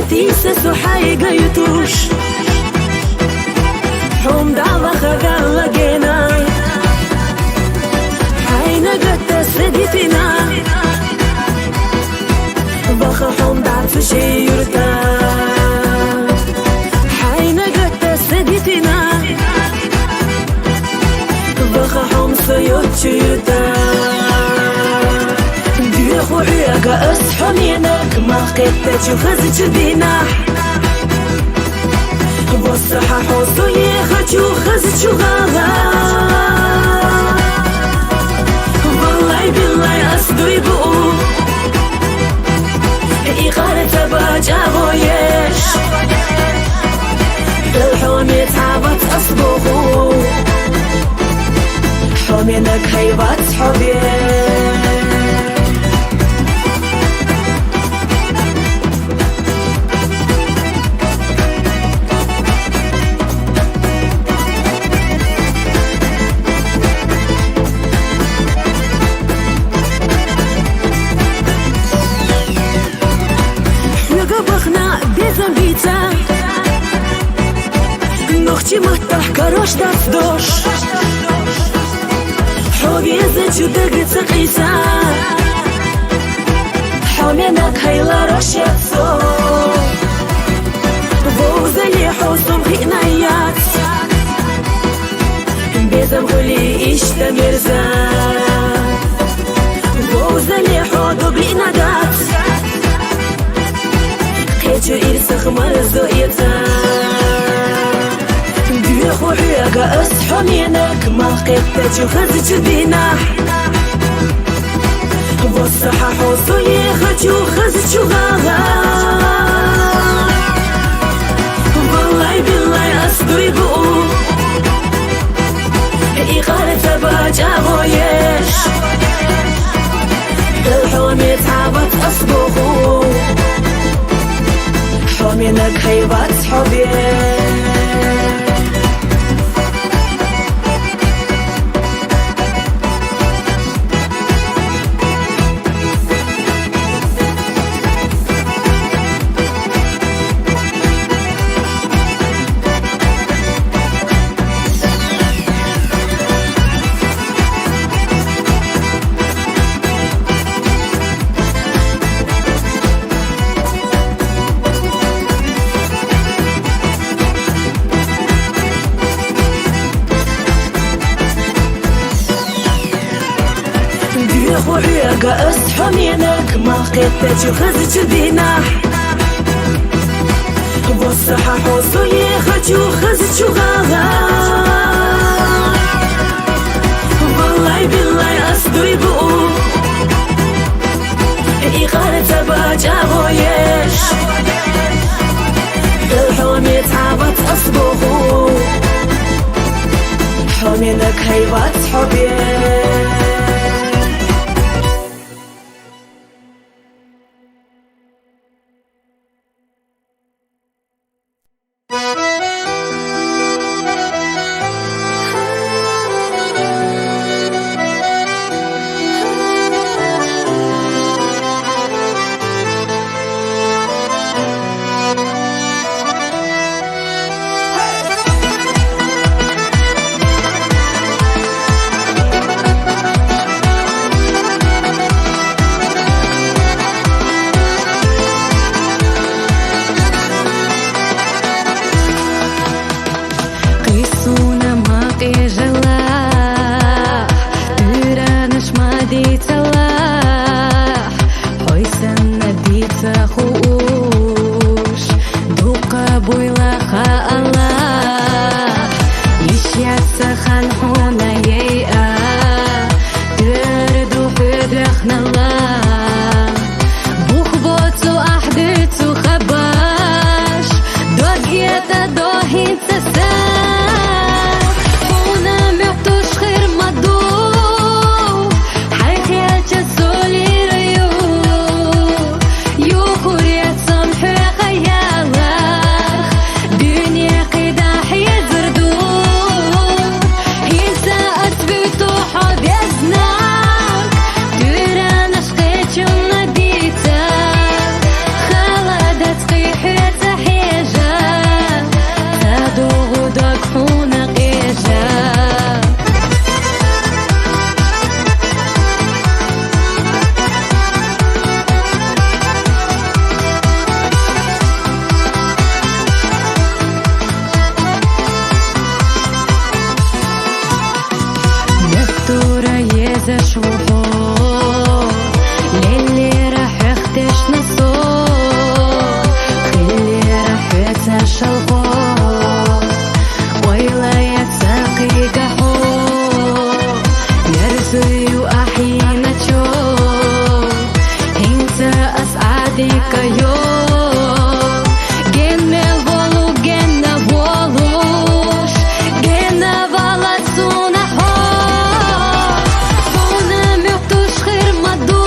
تيسا سوحاي قيتوش حوم دعوة خغال لقينا حينا قد تسردتنا بخا حوم دعت شي يرتا حينا قد تسردتنا بخا حوم سيوت يرتا خوعيك أصحن ينك ما قدت خزج بينا بصحة حوصو يخجو خزج غاغا والله بالله أصدو يبقو إيقارة باجا غويش الحوم يتعبت أصبغو حوم ينك هيبات حبيش نختي مطرح كروش تفدوش حوبي زجو دقت قيسا حومينك هيلا روش يتصو بوزلي حوصم خينايات بيزم غلي إشتا مرزا بوزلي حوضو بلينادات قيتو إرسخ مرزو إيتا خوعيك أصحن ينك ما قدت خزج بينا بصحة حوصو يخجو خزج غاغا والله بالله أصدو يبقو إيقارة باجا غويش الحوم يتعبت أصبغو حومينك هيبات حبيش خوعيك أصحن ينك ما قدت خزج بينا بصحة حوصو يخجو خزج غاغا والله بالله أصدو يبقو إيقارة باجا غويش الحوم يتعبت أصبغو حومينك هيبات حبيش Hey وحور للي راح يختش نصور اللي راح يتعشى الغور ويلا يتساقي قحور يرزي وأحيانا تشوف انت أسعدك يوم جنة فولو جنة فولوش جنة فالسونا حور هنا ميوتوش خير مدو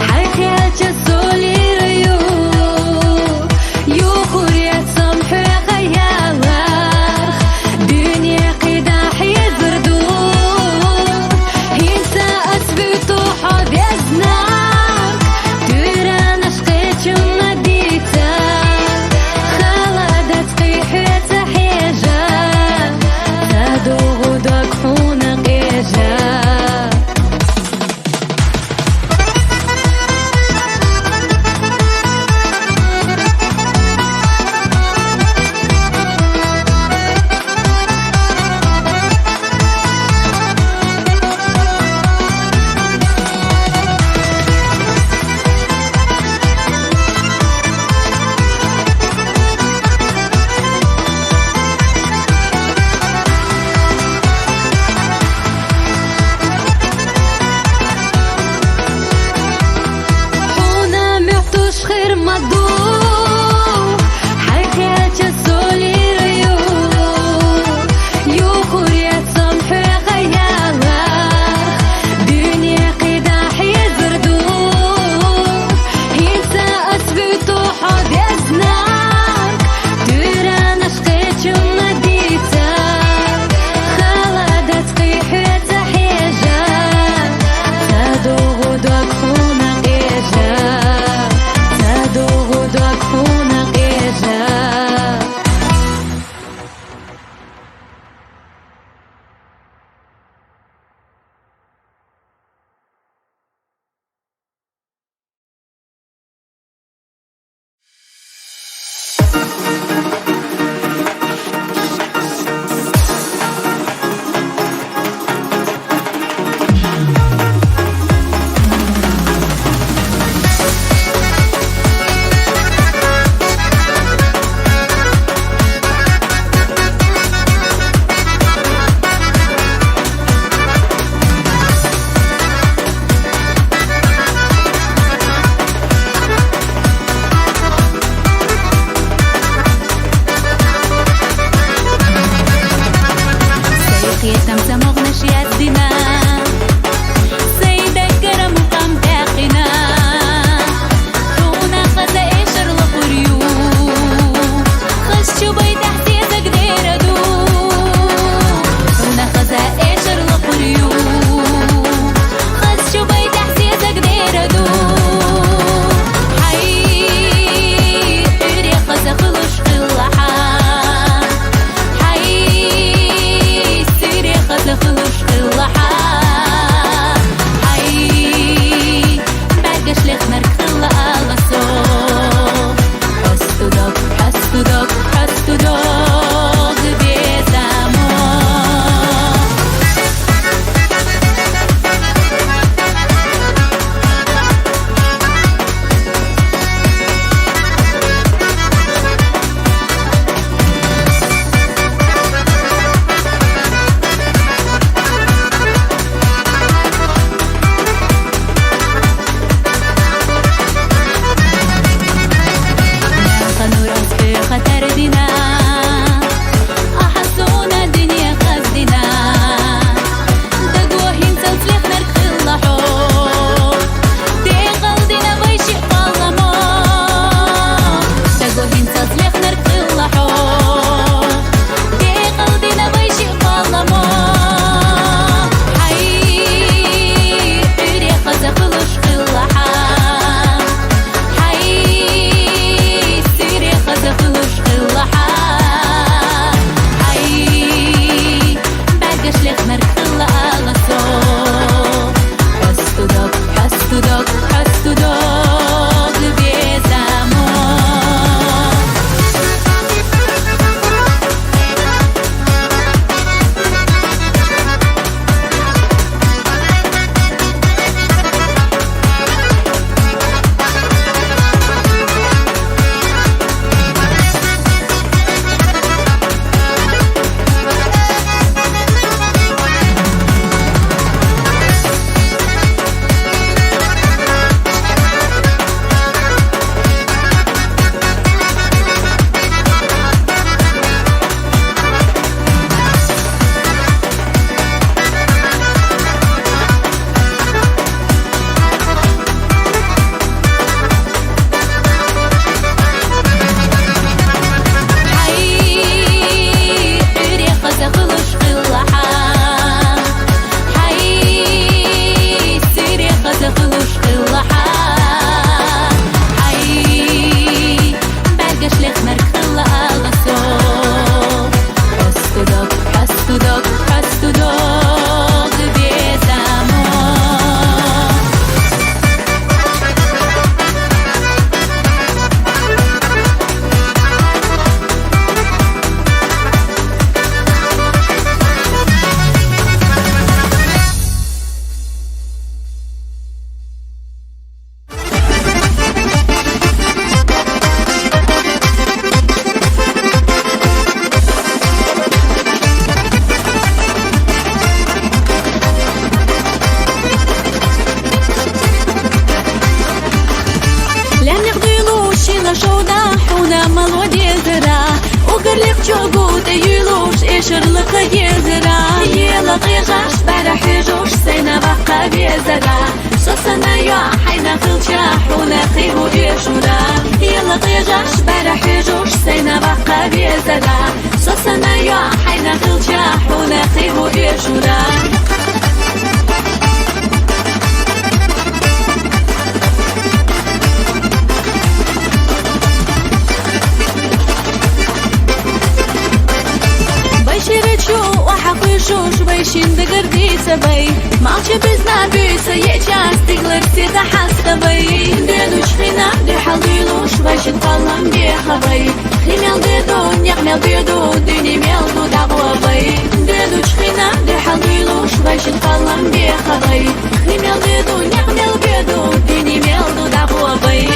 حياتي سولي ريو يوخوريات سمحي خيالك دنيا قداح يزردو انت أثبتو حبيزناك ترى نشقيت مديتا خلدت قيحة حيجا تادو غدك حونا قيجا حونا ميوتوش خير مدو حياتي سولي ريو يوخوريات سمحي خيالك دنيا قداح يزردو انت أثبتو حبيزناك ترى نشقيت مديتا خلدت قيحة حيجا تادو غدك حونا قيجا تادو غدك نغديلوش إلا شونا حونا مالودي زرا وقرلق جوجود يلوش إيشر لك يزرا يلا طيغاش برح يجوش سينا بقى بيزرا صصنا يا حينا خلشا حونا خيبو إيشورا يلا طيغاش برح يجوش سينا بقى بيزرا صصنا يا حينا خلشا حونا خيبو إيشورا وحقيشوش بيشين دقردي سبي مالشي بزنا بيسا يأجاز تقلر سيدا حاستا بي ديدوش خينا دي حلديلوش بيشين قلم دي خبي خيميل ديدو نيقميل بيدو ديني ميلدو دعوة بي ديدوش خينا دي حلديلوش بيشين قلم دي خبي خيميل ديدو نيقميل بيدو ديني ميلدو دعوة بي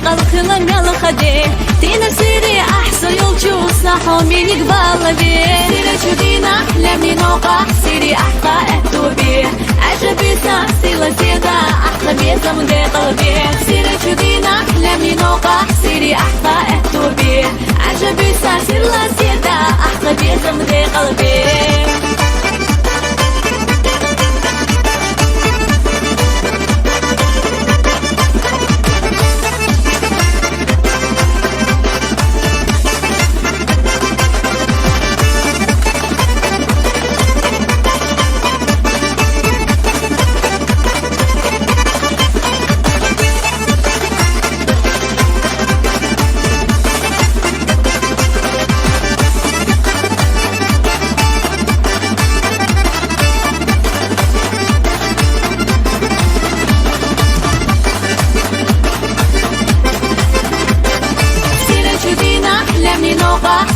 الخلم يلا خدي تينا سيري أحسن يلجو صحو مين يقبل بي سيري شدينا أحلامي نوقع سيري أحقا أهدو بي عجبي سيلا سيدا أحلامي زمدي قلبي سيري شدينا أحلامي نوقع سيري أحقا أهدو بي عجبي سيلا سيدا أحلامي زمدي قلبي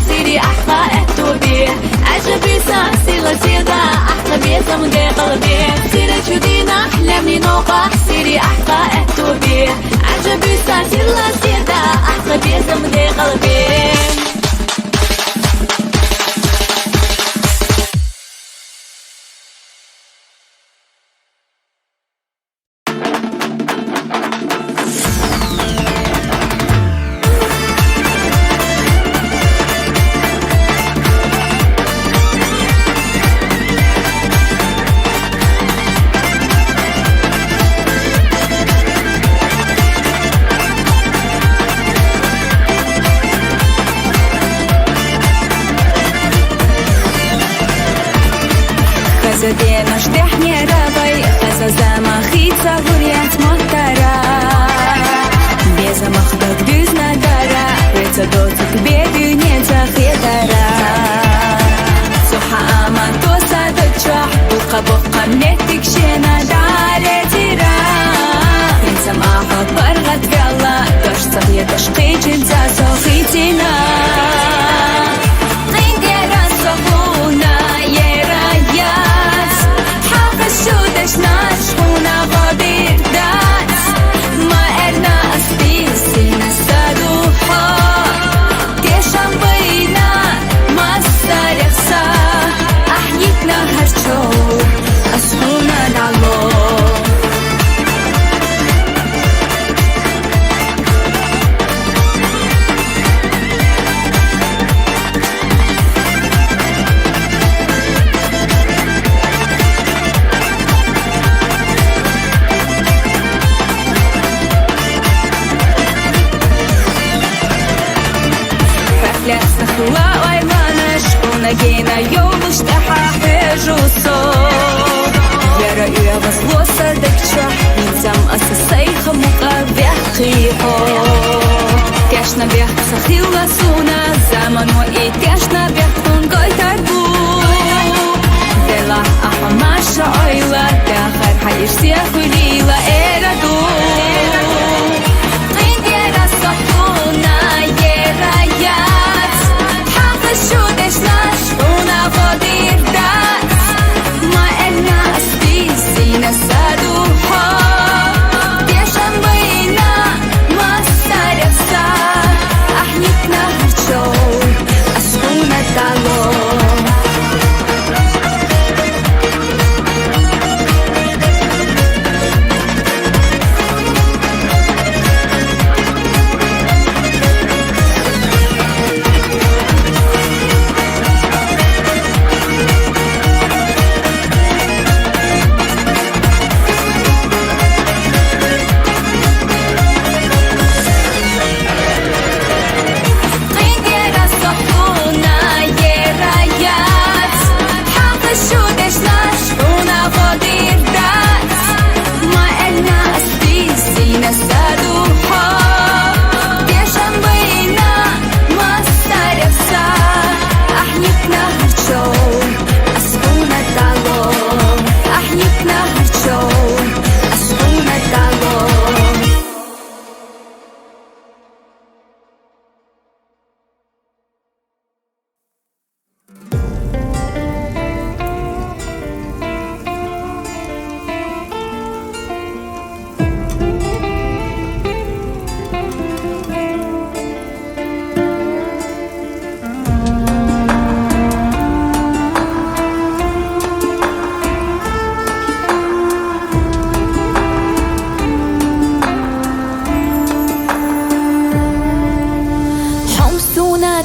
سيري أحقا أهدو بي عجبي سيلا سيدا أحلامي زمدي قلبي سيري شدينا أحلامي نوقع سيري أحقا أهدو بي عجبي سيلا سيدا أحلامي زمدي قلبي Тебе наш дых не рабой, замахится гурят мотора. Без замахдак düz надара, прецедотик беду не захидара. Суха аман тоса доча, бука мнетик шена дале тира. Инсам ахат баргат вяла, дождь сахьедаш кичин за сохитина. Наш хуна воды дать, ма эрна асписи на садуха, тешам война, мастаряса, ахнит на харчо, асхуна дало. لا ويمانش ونجينا يوم اشتحى حجوسو يا رأي بصلوصة دكتشا نزام أساسي خمقا بيحقيقو كاشنا بيح سخيولا سونا زمن وإيد كاشنا بيحقون قوي تربو دلا أحا ماشا عيلا داخر حيش سيخ وليلا إيرادو قيد يرا صحونا يرايات شو دش ناش هنا فاضي داس ما الناس بيسينا سادوها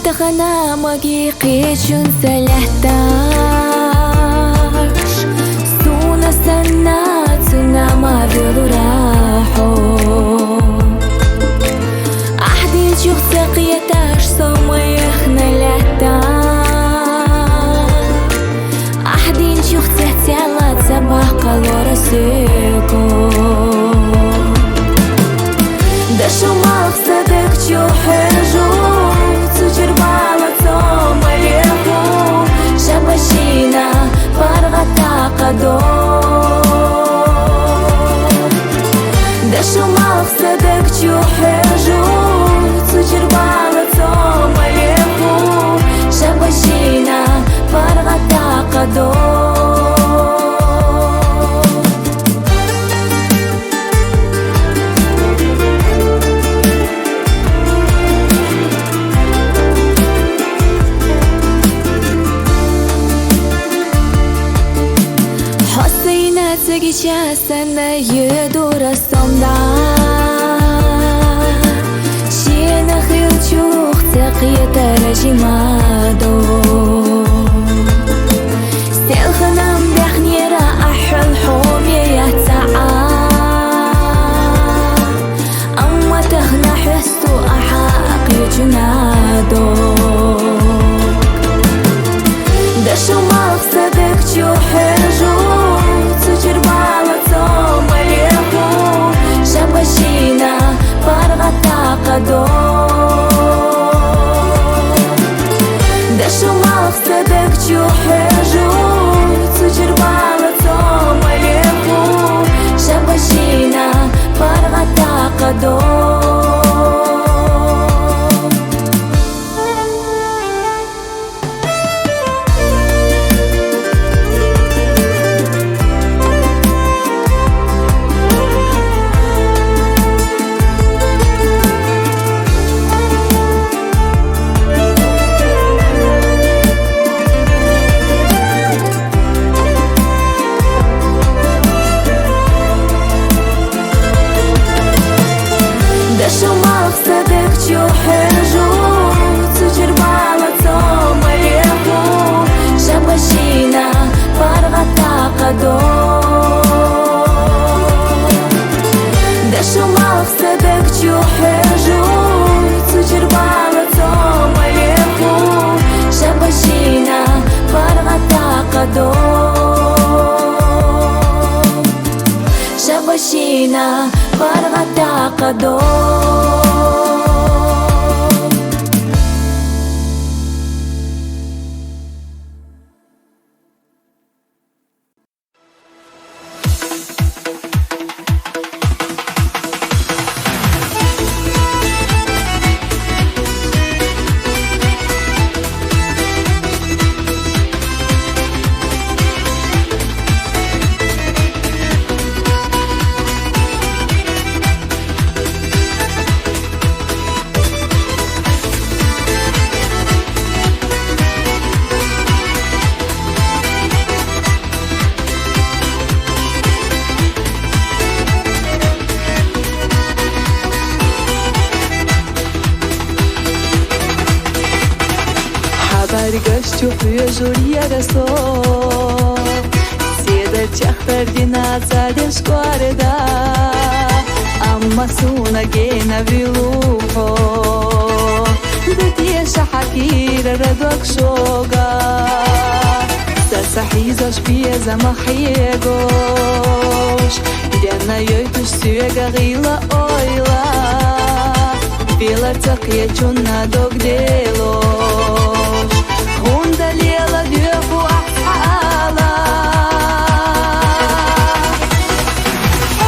تخنا ماجي قيشون سلحتاش سونا سنات سونا ما راحو أحدي تشوف سقيتاش سوما يخنا لحتاش أحدي تشوف تحتيالات سباح قلورا سيكو دشو مقصدك تشوحجو تجربالة توما يحو شبشينا فرغتا قدو دشو مقصدك تشوحجو تجربالة توما يحو شبشينا فرغتا قدو Часто еду растомда Щенах и учух цеқиета режимадо Стелханам бяхнера ахал хоме ятсаа Амма тахна хисту ахақ ючунадо Дашо мақсадек чухежу تجربالة توما يحو شبشينا فرغتا قدو دشو مقصدك تشوحجو تجربالة توما يحو شبشينا فرغتا قدو دشو مقصدك تشوحجو تجربالة توما يحو شبشينا فرغتا قدو دشو مقصدك تشوحجو تجربالة توما يحو شبشينا فرغتا قدو شبشينا فرغتا قدو Bargashtu huyajuriya raso Sieda chakhtardina tsadin shkwareda Amma suna gena viluho Detiesha hakira radwak shoga Sasahiza shpieza mahiegosh Dena yoytush syega gila oila Vilar taqya chunna dogdelosh Honda lela döfu ahsala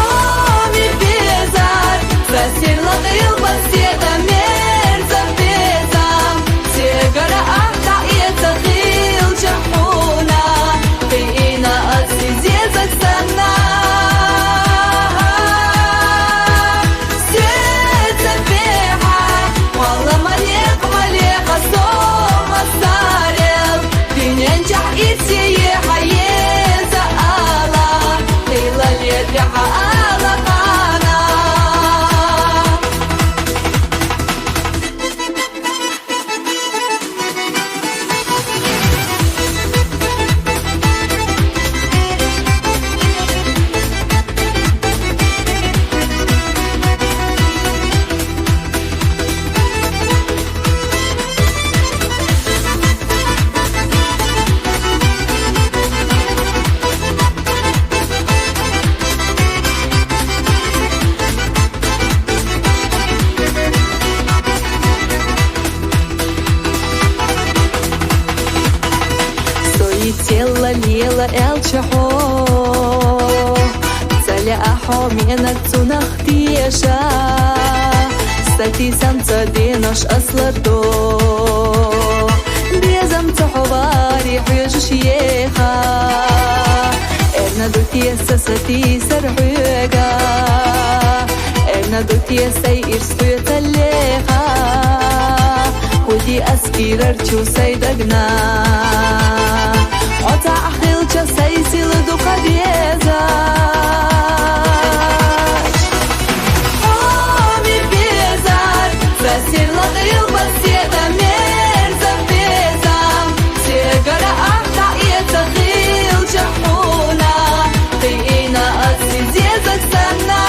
Amir bezar Засерла гылба света мерзам безам Сегара ахта это хил чахуна Ты ина отсидеза сана Свет запеха Валла малек малека сома Ела элчахо Цаля ахо менак цунах тиеша Стати самца динаш аслардо Безам цаховари حيجش يخا Erna dutiyesa sati sarhuga Erna dutiyesa irslu talleha ودي أسكير أرتشو سيدقنا قطع خلجة سيسيل دو قبيزة حامي بيزار فاسير لغيل بسيطة ميرزا بيزام سيقرأ أحتع يتغيل جحونا قينا أسي زيزك سنة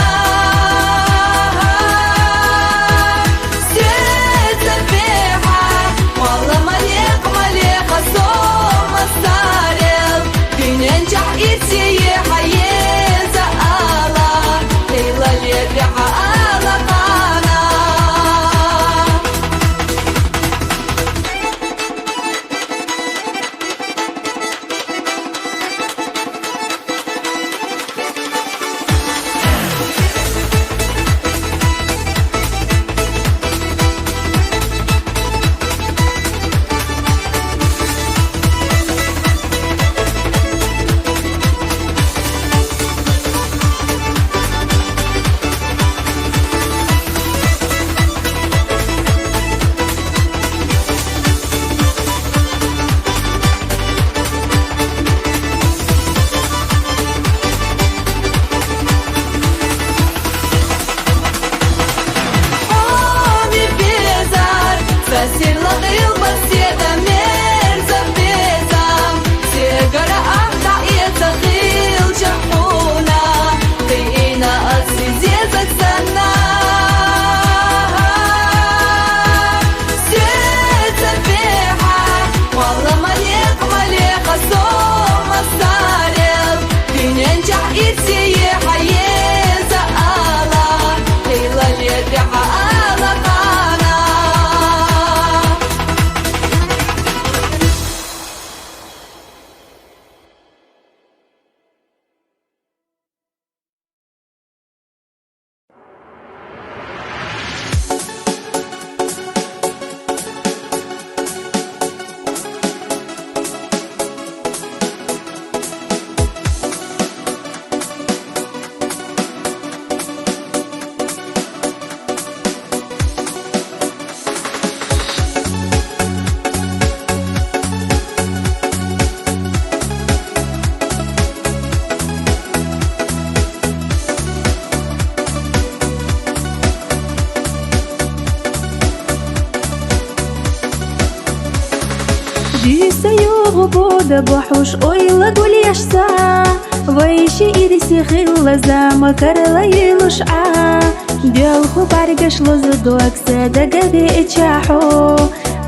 غبودة بحوش أويلا قولي أشسا ويشي إيرسي خيلا زاما كارلا يلوشعا ديالخو بارقش لزدو أكسادة قدي إتشاحو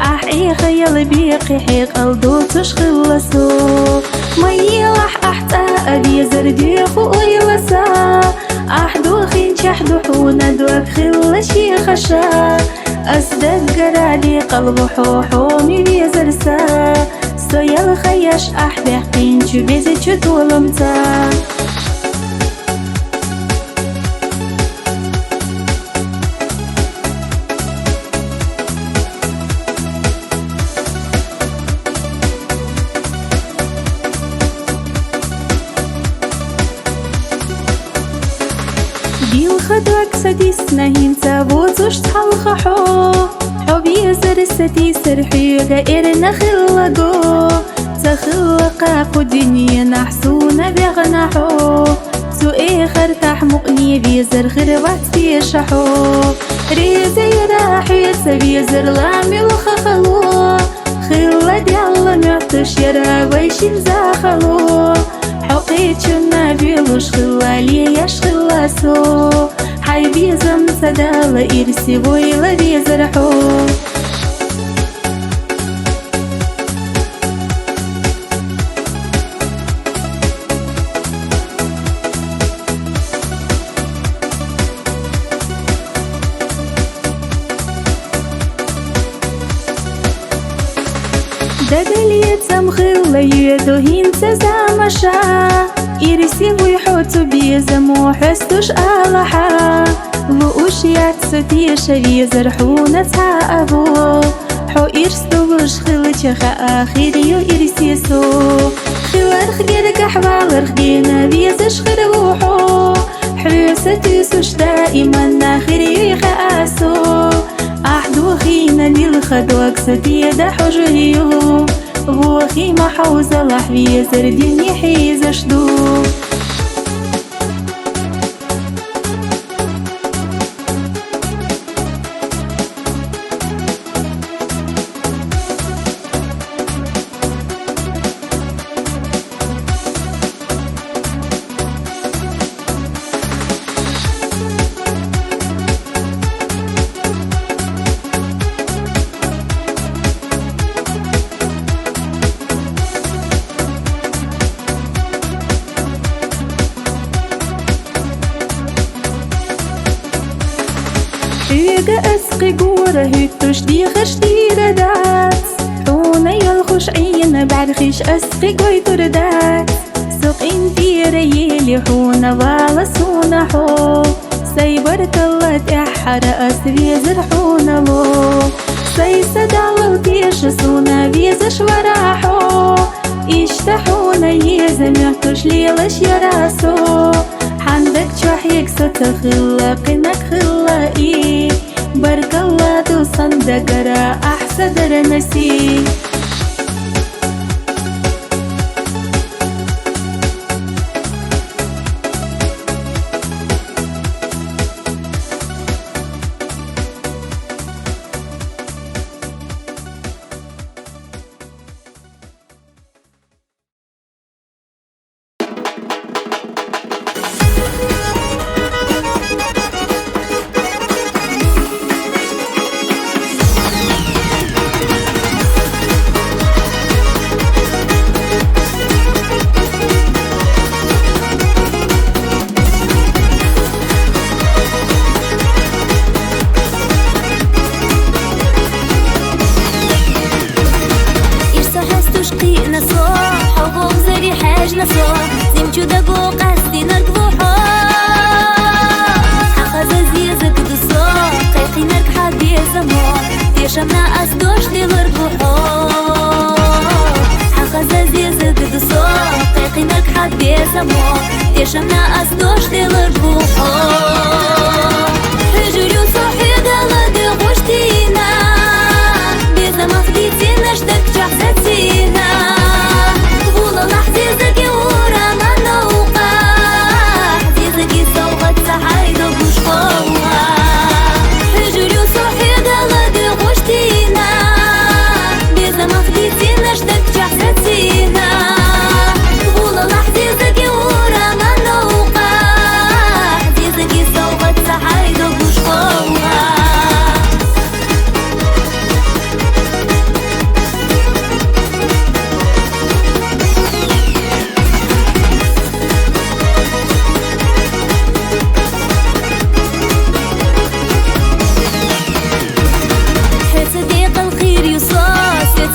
أحي خيال بيقي حيق ألدو تشخلصو ميلح أحتا أبي زرديخو أويلا سا أحدو خين شحدو حونا دوك خلا شي خشا أصدق قرالي قلبو حوحو مي زرسا سويا الخياش أحبه قينشو بيزيشو طولمتا ديل خدوك سديس نهينتا بوزوش تحلخحو حبي زرستي سرحيغا إرنا خلقو تخلقا قدنيا نحسونا بغنحو سوئي خرتاح مقني بيزر خربات بيشحو ريزي راحي سبيزر لامي الخخلو خلا ديالا معطش يرا ويشين زاخلو حقيت شنا بيلوش خلا ليش خلاسو حي بيزم سدالا إرسي بويلا بيزرحو دقليتم خلا يدو هينسا زامشا إرسي ويحوتو بيزمو حستوش آلحا ووش يعتسدي شري زرحونا تاقبو حو إرستوش خلتش آخريو إرسيسو خلر خجرك حبالر خجينا بيزش خروحو حرستي سوش دائما آخريو يخاسو أحدو خينا للخدوك ستيدا حجريو وخي ما حوز لحبي زردين يحيز شدو حيقة أسقي قورة هيتوش دي خش دي ردات حونا يلخش عينا بعد خيش أسقي قويتو ردات سوق انتي ريالي حونا بالا سونا حو سيبرك الله تحر أسري زرحونا بو سيسدالو تيش سونا بيزش وراحو اشتحونا يزميحتوش ليلش يراسو عندك شوحيك ستخلقنك خلقي بارك الله تصندق را أحسد نسي شمنا أسدوش دي لربوحو حخزة زيزة قدسو قيقينك حد بيزمو دي شمنا أسدوش دي لربوحو حجريو صحي قالا دي غوشتينا بيزم خديتينا شدك جحزتينا غولا لحظي زكي ورا ما نوقع زيزكي سوغت سحايدو بوشقوها حجريو صحي قالا دي غوشتينا بيزم خديتينا شدك جحزتينا غولا لحظي زكي ورا ما نوقع زيزكي سوغت سحايدو بوشقوها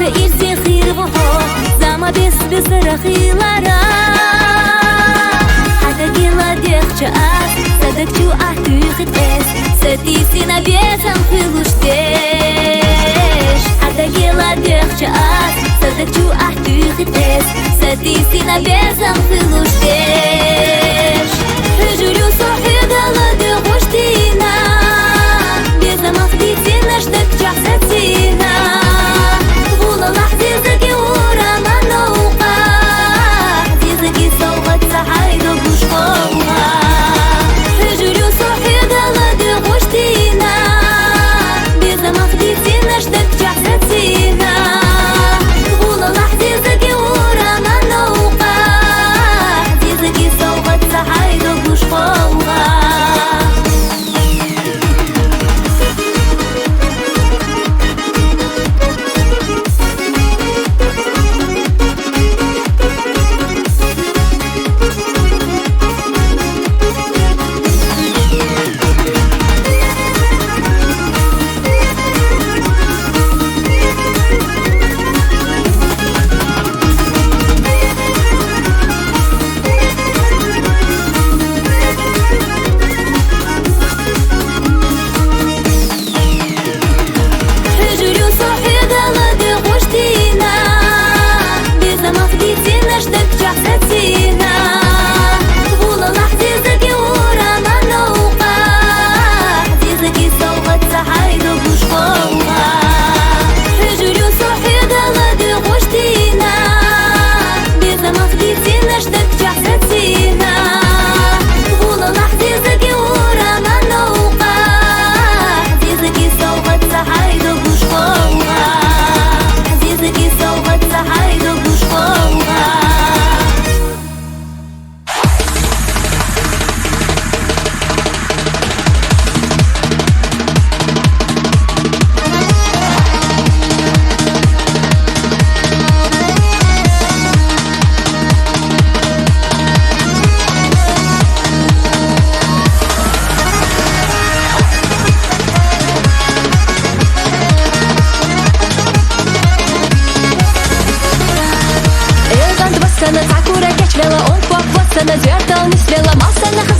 إرسي خير بحو زاما بس خيلارا حتى قيلا ديخ جاءت صدق جو أحتو خدس ستيسينا بيسم خيلوش ديش حتى قيلا ديخ جاءت صدق جو أحتو خدس ستيسينا بيسم خيلوش ديش حجريو صحي قالا دي غوشتينا بيزم خديتينا شدك جحزتينا لحظي زكي ورا ما نوقع زيزكي سوغت سحايدو بوشقوها حجريو صحي قالا دي غوشتينا بيزم خديتينا شدك جحزتينا غولا لحظي زكي ورا ما نوقع زيزكي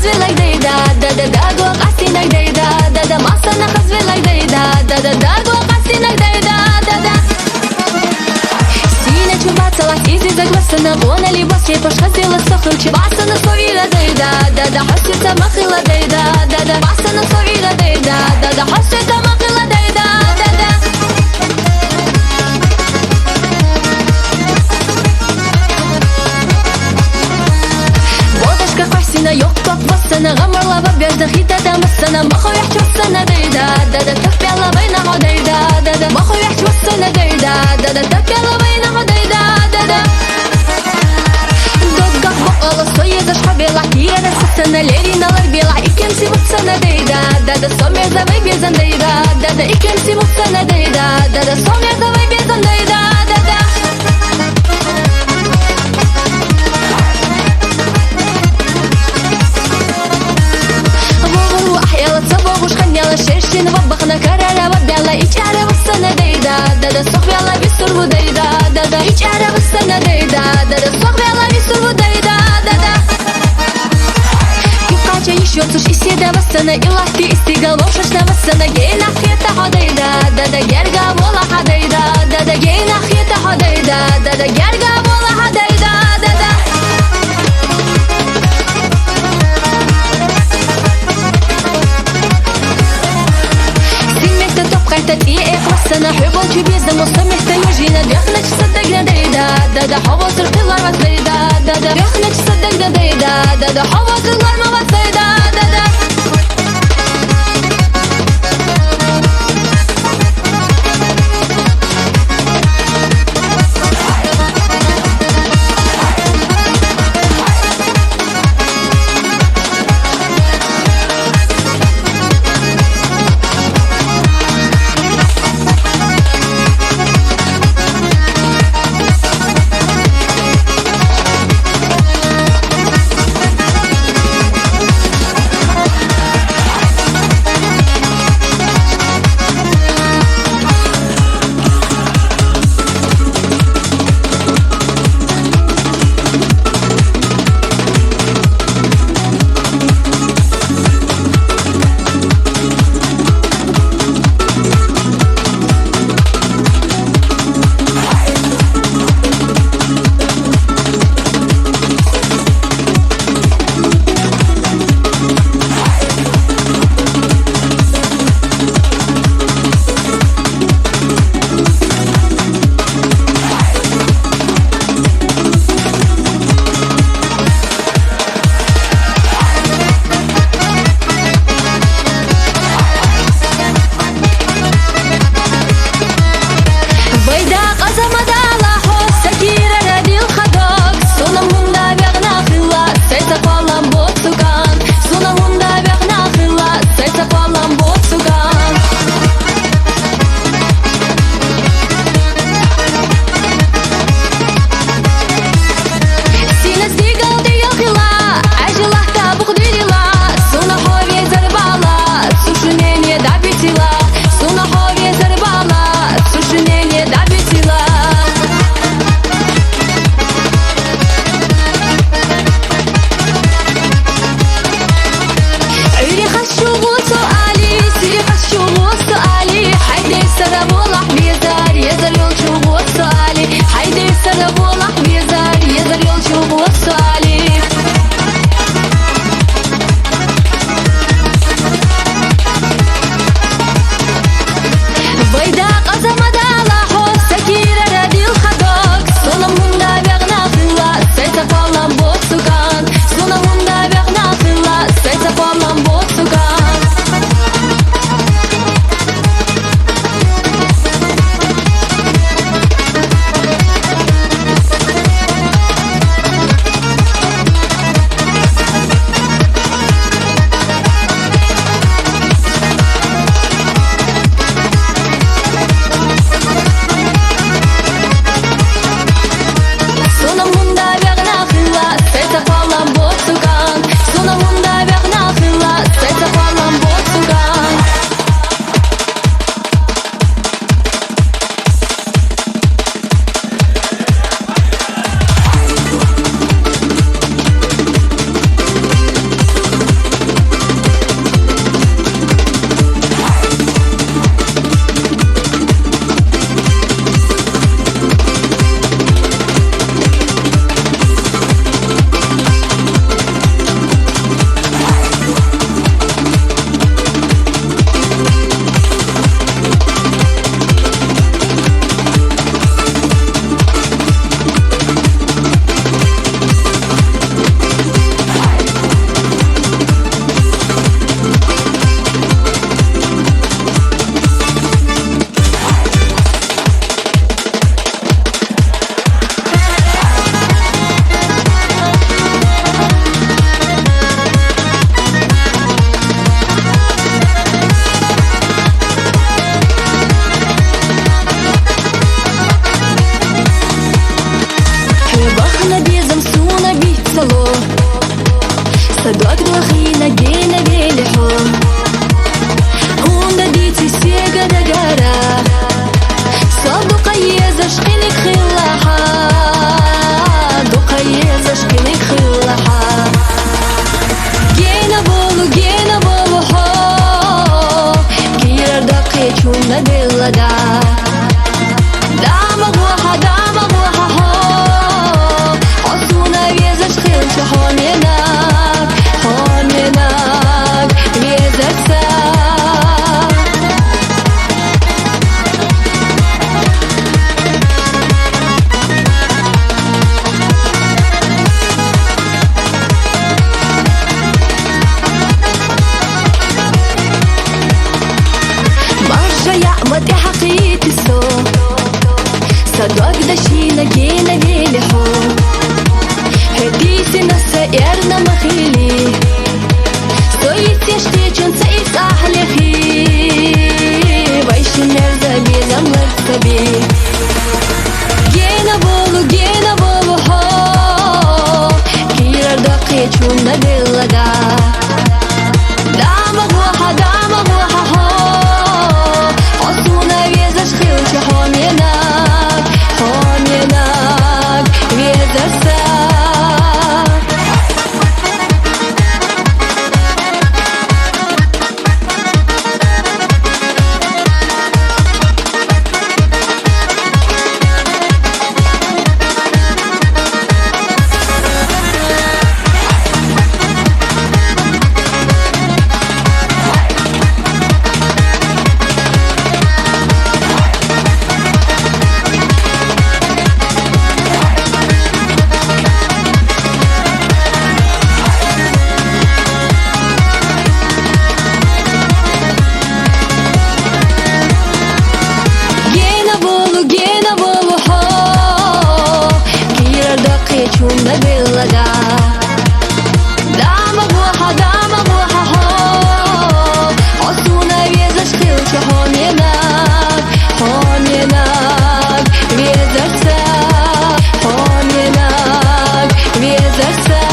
خزويلك ديدا دادا داغو قاسينك ديدا دادا ماسنا خزويلك ديدا دادا داغو قاسينك ديدا دادا سينا чубацала сизи загласана вона либоси пошхазила сохнучи басана совила дайда дада хосица махила дайда дада басана совила дайда дада хосица махила дайда дада водашка хосина ёкток басана гамарлава берда хитада масана махо яхчи басана дайда дада тахпяла вайна дайда дада махо яхчи басана дайда дада тахпяла вайна дайда дада додга хоала соеда шхабела киера сасана лериналар бела икемси басана дайда дада сомер давай безан дайда дада икемси басана дайда дада сомер давай безан дайда дада شرشين وبخنا كرالا وبيلا إيجارة والسنة ديدا دادا صخ بيلا بيسربو ديدا دادا إيجارة والسنة ديدا دادا صخ بيلا بيسربو ديدا دادا يبقى يشوتش إسيدا والسنة إلا في إستيقال وششنا والسنة جينا خيطة حديدا دادا جرقا ولا حديدا دادا جينا خيطة حديدا دادا جرقا ولا حديدا دادا تتيق والسنة حبون بيزا مصمح تيجينا بيخنا تصدقنا ديدا دادا حواس القلار وزيدا دادا بيخنا تصدقنا ديدا دادا حواس القلار وزيدا دادا Догдащина гена велихо Хедиси наса эрна махили Стоит тештеченца и сахлихи Вайшин мерзаби замларцаби Гена болу хо Кирар дақи чунна диллага Дама гуаха хо Осуна везаш хилча хоненак везарса Чунна диллага Дама гуаха хо Осуна везаш хилча хоненак везарса везарса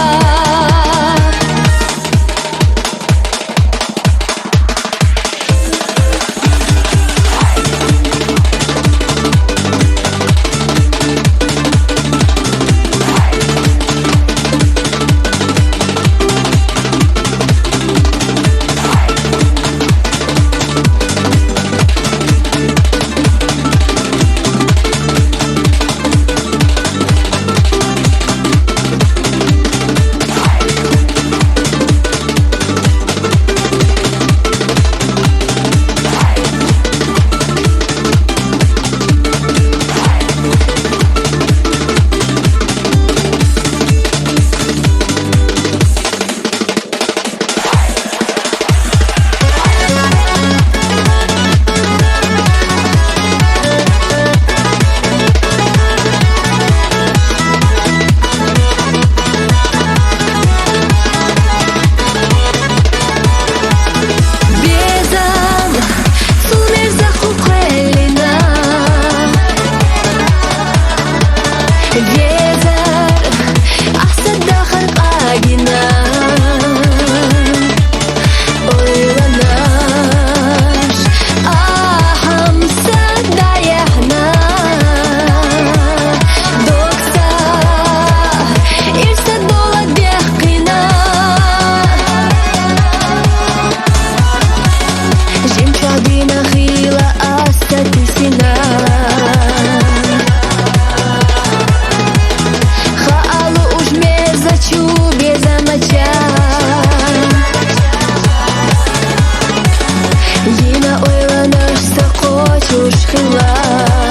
Yine oylanırsa koçuş kılar